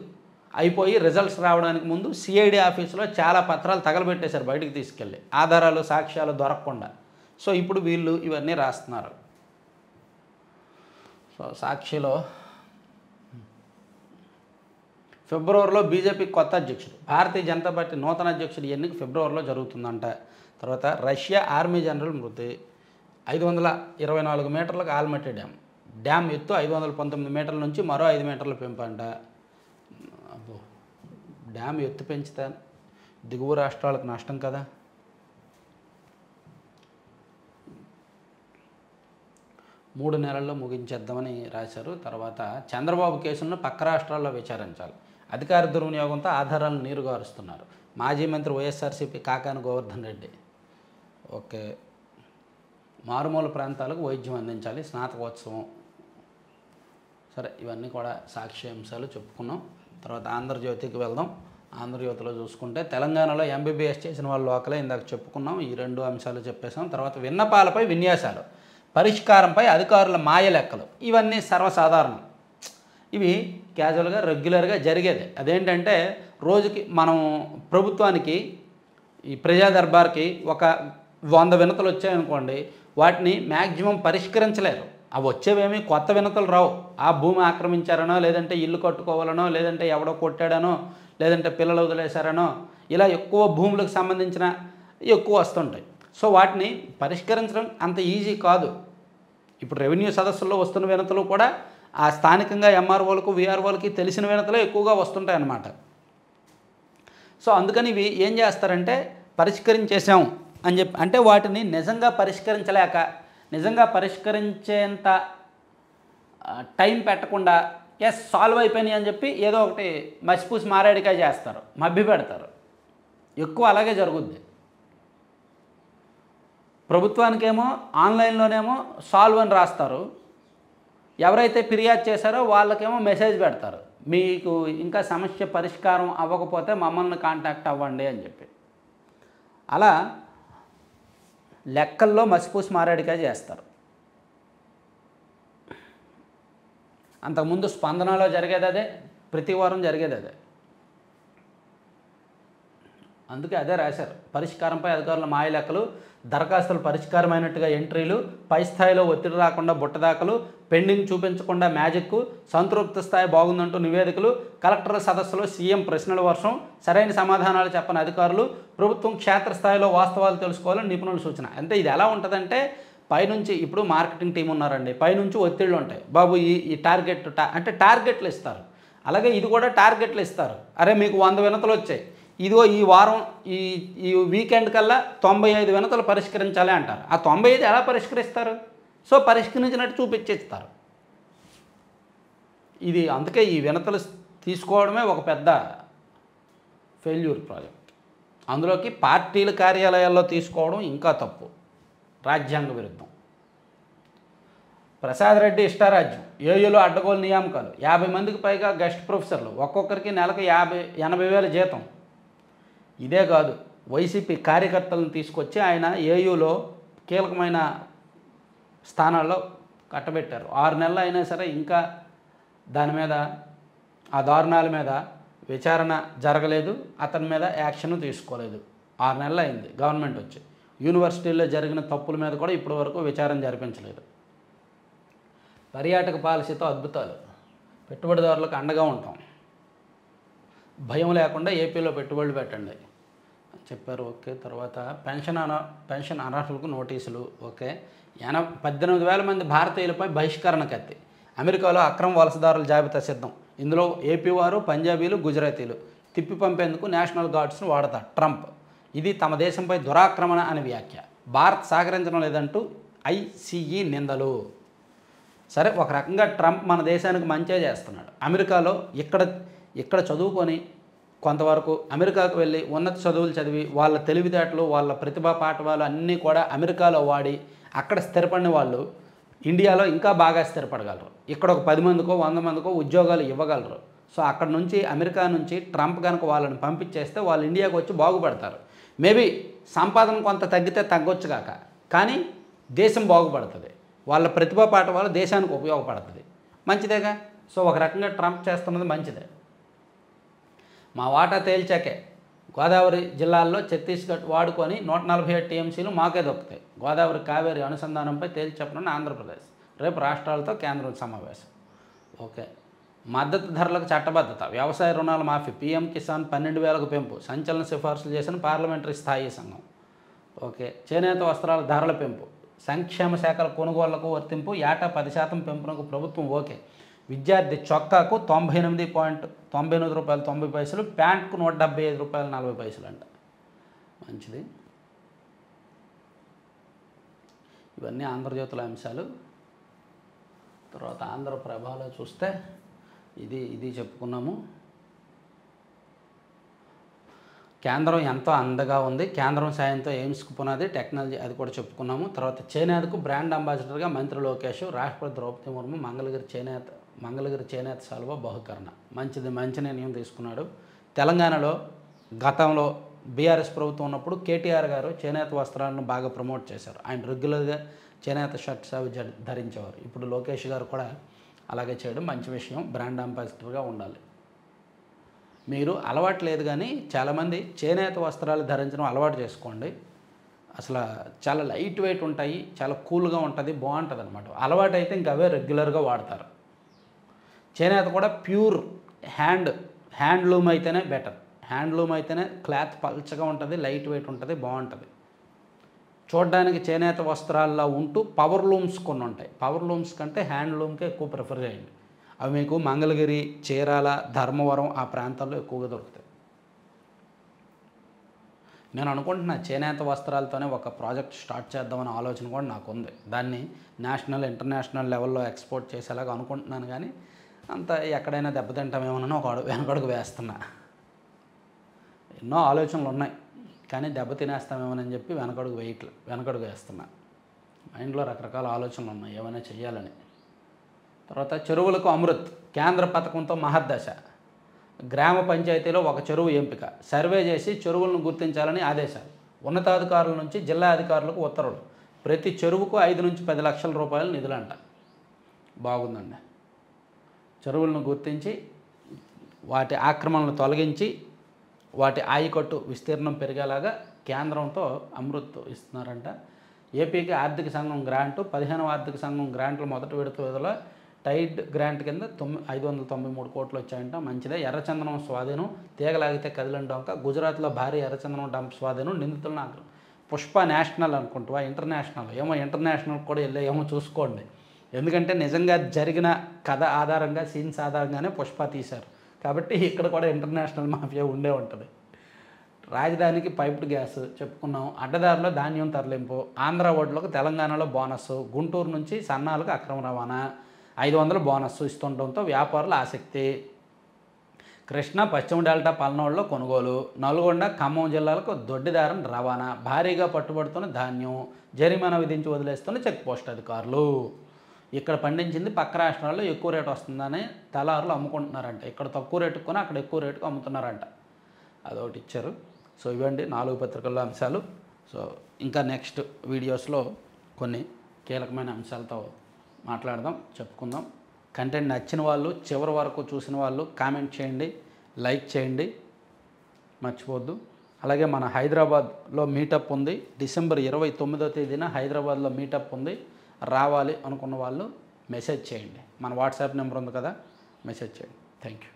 అయిపోయి రిజల్ట్స్ రావడానికి ముందు సిఐడి ఆఫీసులో చాలా పత్రాలు తగలబెట్టేశారు బయటికి తీసుకెళ్ళి, ఆధారాలు సాక్ష్యాలు దొరకకుండా. సో ఇప్పుడు వీళ్ళు ఇవన్నీ రాస్తున్నారు. సో సాక్షిలో ఫిబ్రవరిలో బీజేపీ కొత్త అధ్యక్షుడు, భారతీయ జనతా పార్టీ నూతన అధ్యక్షుడి ఎన్నిక ఫిబ్రవరిలో జరుగుతుందంట. తర్వాత రష్యా ఆర్మీ జనరల్ మృతి. 524 మీటర్లకు ఆల్మట్టి డ్యామ్ ఎత్తు 519 మీటర్ల నుంచి మరో 5 మీటర్ల పెంపంట. అబ్బో, డ్యామ్ ఎత్తు పెంచితే దిగువ రాష్ట్రాలకు నష్టం కదా. 3 నెలల్లో ముగించేద్దామని రాశారు. తర్వాత చంద్రబాబు కేసులను పక్క రాష్ట్రాల్లో విచారించాలి, అధికార దుర్వినియోగంతో ఆధారాలను నీరుగారుస్తున్నారు. మాజీ మంత్రి వైఎస్ఆర్సీపీ కాకాని గోవర్ధన్ రెడ్డి. ఓకే, మారుమూల ప్రాంతాలకు వైద్యం అందించాలి, స్నాతకోత్సవం. సరే, ఇవన్నీ కూడా సాక్షి అంశాలు చెప్పుకున్నాం. తర్వాత ఆంధ్రజ్యోతికి వెళ్దాం. ఆంధ్రజ్యోతిలో చూసుకుంటే తెలంగాణలో ఎంబీబీఎస్ చేసిన వాళ్ళు లోకలే, ఇందాక చెప్పుకున్నాం. ఈ 2 అంశాలు చెప్పేసాం. తర్వాత విన్నపాలపై విన్యాసాలు, పరిష్కారంపై అధికారుల మాయ లెక్కలు. ఇవన్నీ సర్వసాధారణం, ఇవి క్యాజువల్గా రెగ్యులర్గా జరిగేది. అదేంటంటే రోజుకి మనం ప్రభుత్వానికి ఈ ప్రజా దర్బార్కి ఒక 100 వినతులు వచ్చాయనుకోండి, వాటిని మ్యాక్సిమం పరిష్కరించలేరు. అవి వచ్చేవేమీ కొత్త వినతులు రావు. ఆ భూమి ఆక్రమించారనో, లేదంటే ఇల్లు కట్టుకోవాలనో, లేదంటే ఎవడో కొట్టాడనో, లేదంటే పిల్లలు వదిలేశారనో, ఇలా ఎక్కువ భూములకు సంబంధించిన ఎక్కువ వస్తుంటాయి. సో వాటిని పరిష్కరించడం అంత ఈజీ కాదు. ఇప్పుడు రెవెన్యూ సదస్సుల్లో వస్తున్న వినతులు కూడా ఆ స్థానికంగా ఎంఆర్ఓలకు వీఆర్ఓలకి తెలిసిన వినతులే ఎక్కువగా వస్తుంటాయి అన్నమాట. సో అందుకని ఇవి ఏం చేస్తారంటే పరిష్కరించేసాం అని చెప్పి, అంటే వాటిని నిజంగా పరిష్కరించలేక, నిజంగా పరిష్కరించేంత టైం పెట్టకుండా ఎస్ సాల్వ్ అయిపోయినాయి అని చెప్పి ఏదో ఒకటి మసిపూసి మారేడికాయ చేస్తారు, మభ్య పెడతారు. ఎక్కువ అలాగే జరుగుద్ది. ప్రభుత్వానికేమో ఆన్లైన్లోనేమో సాల్వ్ అని రాస్తారు, ఎవరైతే ఫిర్యాదు చేశారో వాళ్ళకేమో మెసేజ్ పెడతారు, మీకు ఇంకా సమస్య పరిష్కారం అవ్వకపోతే మమ్మల్ని కాంటాక్ట్ అవ్వండి అని చెప్పి. అలా లెక్కల్లో మసిపూసి మారేడికాయ చేస్తారు. అంతకుముందు స్పందనలో జరిగేది అదే, ప్రతి వారం జరిగేది అదే. అందుకే అదే రాశారు, పరిష్కారంపై అధికారుల మాయ లెక్కలు, దరఖాస్తులు పరిష్కారమైనట్టుగా ఎంట్రీలు, పై స్థాయిలో ఒత్తిడి రాకుండా బుట్టదాఖలు, పెండింగ్ చూపించకుండా మ్యాజిక్, సంతృప్తి స్థాయి బాగుందంటూ నివేదికలు, కలెక్టర్ల సదస్సులో సీఎం ప్రశ్నల వర్షం, సరైన సమాధానాలు చెప్పని అధికారులు, ప్రభుత్వం క్షేత్రస్థాయిలో వాస్తవాలు తెలుసుకోవాలని నిపుణుల సూచన. అంటే ఇది ఎలా ఉంటుందంటే, పైనుంచి ఇప్పుడు మార్కెటింగ్ టీం ఉన్నారండి, పైనుంచి ఒత్తిళ్ళు ఉంటాయి, బాబు ఈ టార్గెట్ అంటే టార్గెట్లు ఇస్తారు. అలాగే ఇది కూడా టార్గెట్లు ఇస్తారు, అరే మీకు 100 వినతులు వచ్చాయి, ఇదిగో ఈ వారం ఈ వీకెండ్ కల్లా 95 వినతులు పరిష్కరించాలి అంటారు. ఆ 95 ఎలా పరిష్కరిస్తారు? సో పరిష్కరించినట్టు చూపించేస్తారు. ఇది అందుకే ఈ వినతులు తీసుకోవడమే ఒక పెద్ద ఫెయిల్యూర్ ప్రాజెక్ట్. అందులోకి పార్టీల కార్యాలయాల్లో తీసుకోవడం ఇంకా తప్పు, రాజ్యాంగ విరుద్ధం. ప్రసాద్ రెడ్డి ఇష్టారాజ్యం, ఏయూలో అడ్డగోలు నియామకాలు, 50 మందికి పైగా గెస్ట్ ప్రొఫెసర్లు, ఒక్కొక్కరికి నెలకు 80,000 జీతం. ఇదే కాదు, వైసీపీ కార్యకర్తలను తీసుకొచ్చి ఆయన ఏయూలో కీలకమైన స్థానాల్లో కట్టబెట్టారు. 6 నెలలు అయినా సరే ఇంకా దాని మీద, ఆ దారుణాల మీద విచారణ జరగలేదు, అతని మీద యాక్షన్ తీసుకోలేదు. 6 నెలలు అయింది గవర్నమెంట్ వచ్చి. యూనివర్సిటీల్లో జరిగిన తప్పుల మీద కూడా ఇప్పటి వరకు విచారణ జరిపించలేదు. పర్యాటక పాలసీతో అద్భుతాలు, పెట్టుబడిదారులకు అండగా ఉంటాం, భయం లేకుండా ఏపీలో పెట్టుబడులు పెట్టండి అని చెప్పారు. ఓకే, తర్వాత పెన్షన్ అనర్హులకు నోటీసులు. ఓకే, 18,000 మంది భారతీయులపై బహిష్కరణ కత్తి, అమెరికాలో అక్రమ వలసదారుల జాబితా సిద్ధం, ఇందులో ఏపీ వారు, పంజాబీలు, గుజరాతీలు, తిప్పి పంపేందుకు నేషనల్ గార్డ్స్ను వాడతారు ట్రంప్, ఇది తమ దేశంపై దురాక్రమణ అని వ్యాఖ్య, భారత్ సహకరించడం లేదంటూ ఐసీఈ నిందలు. సరే, ఒక రకంగా ట్రంప్ మన దేశానికి మంచే చేస్తున్నాడు. అమెరికాలో ఇక్కడ చదువుకొని కొంతవరకు అమెరికాకు వెళ్ళి ఉన్నత చదువులు చదివి వాళ్ళ తెలివితేటలు, వాళ్ళ ప్రతిభా పాఠవాలు అన్నీ కూడా అమెరికాలో వాడి అక్కడ స్థిరపడిన వాళ్ళు ఇండియాలో ఇంకా బాగా స్థిరపడగలరు. ఇక్కడ ఒక 10 మందికో 100 మందికో ఉద్యోగాలు ఇవ్వగలరు. సో అక్కడ నుంచి అమెరికా నుంచి ట్రంప్ కనుక వాళ్ళని పంపించేస్తే వాళ్ళు ఇండియాకి వచ్చి బాగుపడతారు. మేబీ సంపాదన కొంత తగ్గితే తగ్గొచ్చు కాక, కానీ దేశం బాగుపడుతుంది. వాళ్ళ ప్రతిభా పాట వల్ల దేశానికి ఉపయోగపడుతుంది. మంచిదేగా. సో ఒక రకంగా ట్రంప్ చేస్తున్నది మంచిదే. మా వాటా తేల్చాకే గోదావరి జిల్లాల్లో ఛత్తీస్గఢ్ వాడుకొని 147 టీఎంసీలు మాకే దొరుకుతాయి. గోదావరి కావేరి అనుసంధానంపై తేల్చి చెప్పనున్న ఆంధ్రప్రదేశ్. రేపు రాష్ట్రాలతో కేంద్రం సమావేశం. ఓకే. మద్దతు ధరలకు చట్టబద్ధత, వ్యవసాయ రుణాల మాఫీ, పీఎం కిసాన్ 12,000కు పెంపు, సంచలన సిఫార్సులు చేసిన పార్లమెంటరీ స్థాయి సంఘం. ఓకే. చేనేత వస్త్రాల ధరల పెంపు, సంక్షేమ శాఖల కొనుగోళ్లకు వర్తింపు, ఏటా 10% పెంపునకు ప్రభుత్వం ఓకే. విద్యార్థి చొక్కాకు 98.98 రూపాయలు 90 పైసలు, ప్యాంట్కు 175 రూపాయలు 40 పైసలు అంట. మంచిది. ఇవన్నీ ఆంధ్రజ్యోతుల అంశాలు. తర్వాత ఆంధ్రప్రభలో చూస్తే ఇది చెప్పుకున్నాము. కేంద్రం ఎంతో అండగా ఉంది, కేంద్రం సాయంతో ఎయిమ్స్కు పునాది టెక్నాలజీ, అది కూడా చెప్పుకున్నాము. తర్వాత చేనేతకు బ్రాండ్ అంబాసిడర్గా మంత్రి లోకేష్, రాష్ట్రపతి ద్రౌపది ముర్ము మంగళగిరి చేనేత శాలువ బహుకరణ. మంచిది, మంచి నిర్ణయం తీసుకున్నాడు. తెలంగాణలో గతంలో బీఆర్ఎస్ ప్రభుత్వం ఉన్నప్పుడు కేటీఆర్ గారు చేనేత వస్త్రాలను బాగా ప్రమోట్ చేశారు. ఆయన రెగ్యులర్గా చేనేత షర్ట్స్ అవి ధరించేవారు. ఇప్పుడు లోకేష్ గారు కూడా అలాగే చేయడం మంచి విషయం. బ్రాండ్ అంబాసిడర్గా ఉండాలి. మీరు అలవాటు లేదు కానీ చాలామంది చేనేత వస్త్రాలు ధరించడం అలవాటు చేసుకోండి. అసలు చాలా లైట్ వెయిట్ ఉంటాయి, చాలా కూల్గా ఉంటుంది, బాగుంటుంది అనమాట. అలవాటు అయితే ఇంక అవే రెగ్యులర్గా వాడతారు. చేనేత కూడా ప్యూర్ హ్యాండ్లూమ్ అయితేనే బెటర్. హ్యాండ్లూమ్ అయితేనే క్లాత్ పల్చగా ఉంటుంది, లైట్ వెయిట్ ఉంటుంది, బాగుంటుంది. చూడడానికి చేనేత వస్త్రాల్లో ఉంటూ పవర్ లూమ్స్ కొన్ని ఉంటాయి. పవర్ లూమ్స్ కంటే హ్యాండ్లూమ్కే ఎక్కువ ప్రిఫర్ చేయండి. అవి మీకు మంగళగిరి, చీరాల, ధర్మవరం ఆ ప్రాంతాల్లో ఎక్కువగా దొరుకుతాయి. నేను అనుకుంటున్నా చేనేత వస్త్రాలతోనే ఒక ప్రాజెక్ట్ స్టార్ట్ చేద్దామనే ఆలోచన కూడా నాకు ఉంది. దాన్ని నేషనల్ ఇంటర్నేషనల్ లెవెల్లో ఎక్స్పోర్ట్ చేసేలాగా అనుకుంటున్నాను. కానీ అంత ఎక్కడైనా దెబ్బతింటామేమోనని ఒక వెనకడుగు వేస్తున్నా. ఎన్నో ఆలోచనలు ఉన్నాయి, కానీ దెబ్బ తినేస్తామేమోనని చెప్పి వెనకడుగు వేస్తున్నా. మైండ్లో రకరకాల ఆలోచనలు ఉన్నాయి ఏమైనా చేయాలని. తర్వాత చెరువులకు అమృత్, కేంద్ర పథకంతో మహర్దశ. గ్రామ పంచాయతీలో ఒక చెరువు ఎంపిక, సర్వే చేసి చెరువులను గుర్తించాలని ఆదేశాలు. ఉన్నతాధికారుల నుంచి జిల్లా అధికారులకు ఉత్తర్వులు. ప్రతి చెరువుకు 5 నుంచి 10 లక్షల రూపాయలు నిధులంట. బాగుందండి. చెరువులను గుర్తించి వాటి ఆక్రమణలు తొలగించి వాటి ఆయకట్టు విస్తీర్ణం పెరిగేలాగా కేంద్రంతో అమృత్ ఇస్తున్నారంట. ఏపీకి ఆర్థిక సంఘం గ్రాంటు, 15వ ఆర్థిక సంఘం గ్రాంట్లు మొదటి విడత విడుదల. టైడ్ గ్రాంట్ కింద 593 కోట్లు వచ్చాయంట. మంచిదే. ఎర్రచందనం స్వాధీనం, తీగలాగితే కదిలిన డొంక. గుజరాత్లో భారీ ఎర్రచందనం డంప్ స్వాధీనం, నిందితులను ఆగ్రహం. పుష్ప నేషనల్ అనుకుంటావా, ఇంటర్నేషనల్ ఏమో, ఇంటర్నేషనల్ కూడా ఏమో చూసుకోండి. ఎందుకంటే నిజంగా జరిగిన కథ ఆధారంగా, సీన్స్ ఆధారంగానే పుష్ప తీశారు కాబట్టి ఇక్కడ కూడా ఇంటర్నేషనల్ మాఫియా ఉండే ఉంటుంది. రాజధానికి పైప్డ్ గ్యాస్ చెప్పుకున్నాం. అడ్డదారిలో ధాన్యం తరలింపు. ఆంధ్ర ఓట్లకు తెలంగాణలో బోనస్. గుంటూరు నుంచి సన్నాలకు అక్రమ రవాణా. 500 బోనస్ ఇస్తుండటంతో వ్యాపారుల ఆసక్తి. కృష్ణా పశ్చిమ డెల్టా పల్నాడులో కొనుగోలు. నల్గొండ, ఖమ్మం జిల్లాలకు దొడ్డిదారం రవాణా. భారీగా పట్టుబడుతున్న ధాన్యం. జరిమానా విధించి వదిలేస్తున్న చెక్ పోస్ట్ అధికారులు. ఇక్కడ పండించింది పక్క రాష్ట్రాల్లో ఎక్కువ రేటు వస్తుందని దళారులు అమ్ముకుంటున్నారంట. ఇక్కడ తక్కువ రేటుకు కొని అక్కడ ఎక్కువ రేటుకు అమ్ముతున్నారంట. అదొకటి ఇచ్చారు. సో ఇవండి 4 పత్రికల్లో అంశాలు. సో ఇంకా నెక్స్ట్ వీడియోస్లో కొన్ని కీలకమైన అంశాలతో మాట్లాడదాం, చెప్పుకుందాం. కంటెంట్ నచ్చిన వాళ్ళు, చివరి వరకు చూసిన వాళ్ళు కామెంట్ చేయండి, లైక్ చేయండి, మర్చిపోవద్దు. అలాగే మన హైదరాబాద్లో మీటప్ ఉంది. డిసెంబర్ 29వ తేదీన హైదరాబాద్లో మీటప్ ఉంది. రావాలి అనుకున్న వాళ్ళు మెసేజ్ చేయండి. మన వాట్సాప్ నెంబర్ ఉంది కదా, మెసేజ్ చేయండి. Thank you.